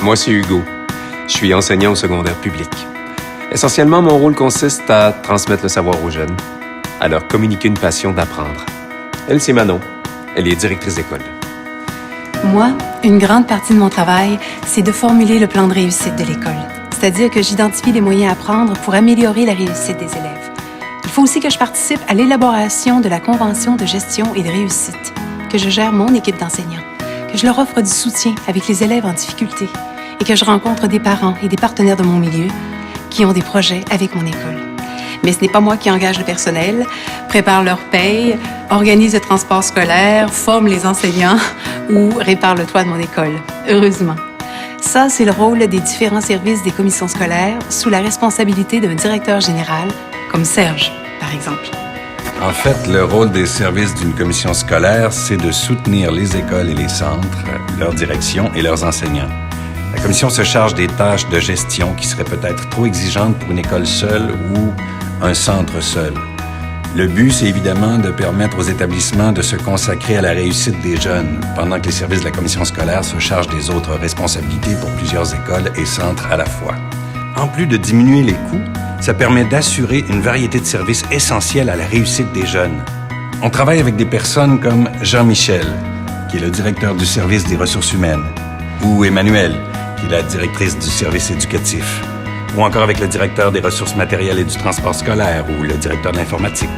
Moi, c'est Hugo. Je suis enseignant au secondaire public. Essentiellement, mon rôle consiste à transmettre le savoir aux jeunes, à leur communiquer une passion d'apprendre. Elle, c'est Manon. Elle est directrice d'école. Moi, une grande partie de mon travail, c'est de formuler le plan de réussite de l'école. C'est-à-dire que j'identifie les moyens à prendre pour améliorer la réussite des élèves. Il faut aussi que je participe à l'élaboration de la convention de gestion et de réussite, que je gère mon équipe d'enseignants, que je leur offre du soutien avec les élèves en difficulté et que je rencontre des parents et des partenaires de mon milieu qui ont des projets avec mon école. Mais ce n'est pas moi qui engage le personnel, prépare leur paye, organise le transport scolaire, forme les enseignants ou répare le toit de mon école. Heureusement. Ça, c'est le rôle des différents services des commissions scolaires sous la responsabilité d'un directeur général, comme Serge, par exemple. En fait, le rôle des services d'une commission scolaire, c'est de soutenir les écoles et les centres, leur direction et leurs enseignants. La commission se charge des tâches de gestion qui seraient peut-être trop exigeantes pour une école seule ou un centre seul. Le but, c'est évidemment de permettre aux établissements de se consacrer à la réussite des jeunes, pendant que les services de la commission scolaire se chargent des autres responsabilités pour plusieurs écoles et centres à la fois. En plus de diminuer les coûts, ça permet d'assurer une variété de services essentiels à la réussite des jeunes. On travaille avec des personnes comme Jean-Michel, qui est le directeur du service des ressources humaines, ou Emmanuel, qui est la directrice du service éducatif, ou encore avec le directeur des ressources matérielles et du transport scolaire, ou le directeur de l'informatique.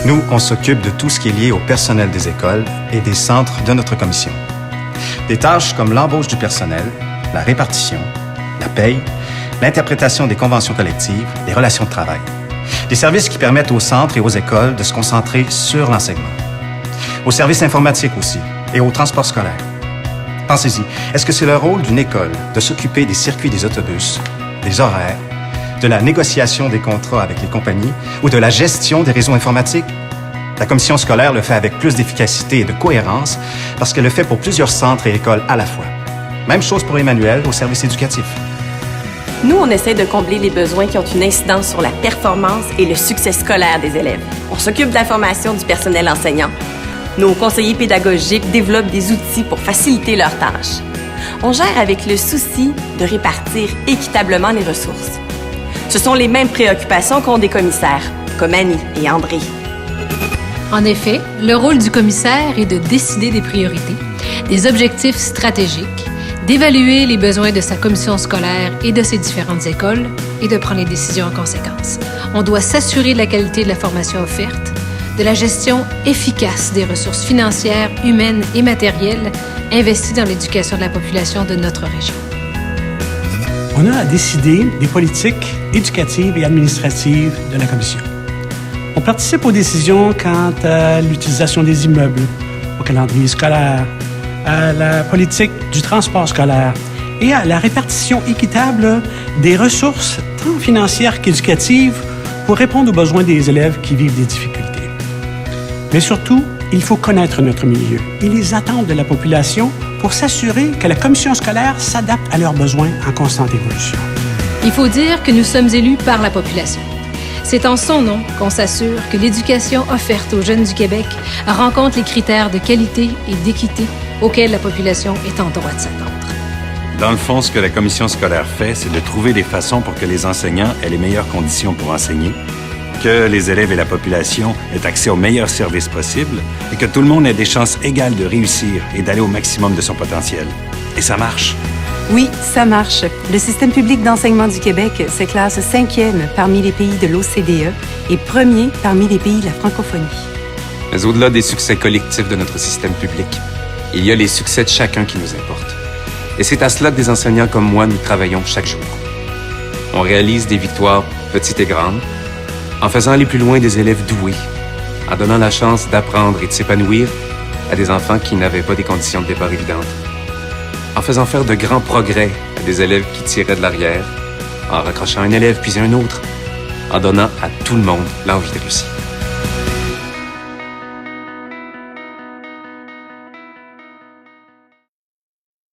Nous, on s'occupe de tout ce qui est lié au personnel des écoles et des centres de notre commission. Des tâches comme l'embauche du personnel, la répartition, la paye, l'interprétation des conventions collectives, les relations de travail. Des services qui permettent aux centres et aux écoles de se concentrer sur l'enseignement. Aux services informatiques aussi, et au transport scolaire. Pensez-y, est-ce que c'est le rôle d'une école de s'occuper des circuits des autobus, des horaires, de la négociation des contrats avec les compagnies ou de la gestion des réseaux informatiques? La commission scolaire le fait avec plus d'efficacité et de cohérence parce qu'elle le fait pour plusieurs centres et écoles à la fois. Même chose pour Emmanuel au service éducatif. Nous, on essaie de combler les besoins qui ont une incidence sur la performance et le succès scolaire des élèves. On s'occupe de la formation du personnel enseignant. Nos conseillers pédagogiques développent des outils pour faciliter leurs tâches. On gère avec le souci de répartir équitablement les ressources. Ce sont les mêmes préoccupations qu'ont des commissaires, comme Annie et André. En effet, le rôle du commissaire est de décider des priorités, des objectifs stratégiques, d'évaluer les besoins de sa commission scolaire et de ses différentes écoles et de prendre les décisions en conséquence. On doit s'assurer de la qualité de la formation offerte, de la gestion efficace des ressources financières, humaines et matérielles investies dans l'éducation de la population de notre région. On a à décider des politiques éducatives et administratives de la Commission. On participe aux décisions quant à l'utilisation des immeubles, au calendrier scolaire, à la politique du transport scolaire et à la répartition équitable des ressources tant financières qu'éducatives pour répondre aux besoins des élèves qui vivent des difficultés. Mais surtout, il faut connaître notre milieu et les attentes de la population pour s'assurer que la commission scolaire s'adapte à leurs besoins en constante évolution. Il faut dire que nous sommes élus par la population. C'est en son nom qu'on s'assure que l'éducation offerte aux jeunes du Québec rencontre les critères de qualité et d'équité auxquels la population est en droit de s'attendre. Dans le fond, ce que la commission scolaire fait, c'est de trouver des façons pour que les enseignants aient les meilleures conditions pour enseigner, que les élèves et la population aient accès aux meilleurs services possibles et que tout le monde ait des chances égales de réussir et d'aller au maximum de son potentiel. Et ça marche. Oui, ça marche. Le système public d'enseignement du Québec se classe 5e parmi les pays de l'OCDE et 1er parmi les pays de la francophonie. Mais au-delà des succès collectifs de notre système public, il y a les succès de chacun qui nous importent. Et c'est à cela que des enseignants comme moi, nous travaillons chaque jour. On réalise des victoires petites et grandes, en faisant aller plus loin des élèves doués, en donnant la chance d'apprendre et de s'épanouir à des enfants qui n'avaient pas des conditions de départ évidentes, en faisant faire de grands progrès à des élèves qui tiraient de l'arrière, en raccrochant un élève puis un autre, en donnant à tout le monde l'envie de réussir.